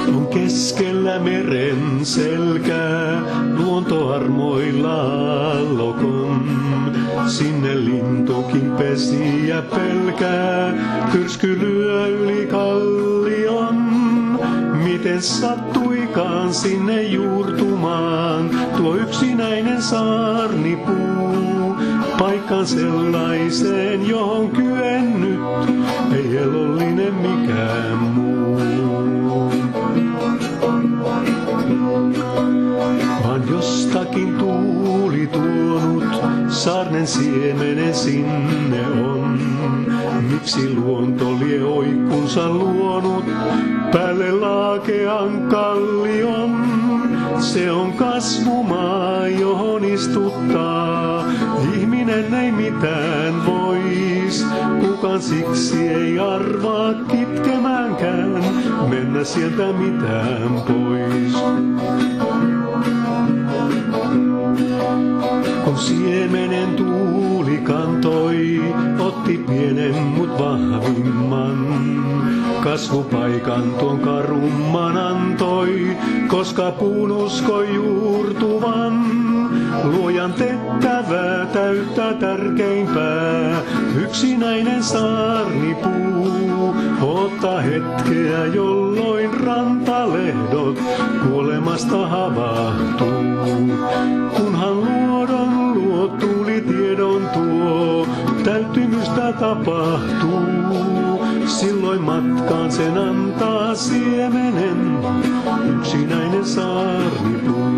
On keskellä meren selkää, luontoarmoillaan lokon. Sinne lintukin pesi ja pelkää, tyrsky lyö yli kallion. Miten sattuikaan sinne juurtumaan tuo yksinäinen saarnipuu? Paikkaan sellaiseen, johon kyennyt ei elollinen mikään muu. Vaan jostakin tuuli tuonut saarnen siemenen sinne on. Miksi luonto lie oikkunsa luonut päälle laakean kallion? Se on kasvumaa, johon istuttaa. Ihminen ei mitään vois, kukaan siksi ei arvaa kitkemäänkään mennä sieltä mitään pois. Kun siemenen tuuli kantoi, otti pienen mut vahvimman. Kasvupaikan tuon karumman antoi, koska puun uskoi juurtuvan. Luojan tehtävää täyttää tärkeimpää, yksinäinen saarnipuu. Ottaa hetkeä, jolloin rantalehdot kuolemasta havahtuu. Kunhan luodon luo tuuli tiedon tuo, täyttymystä tapahtuu. Silloin matkaan sen antaa siemenen, yksinäinen saarnipuu.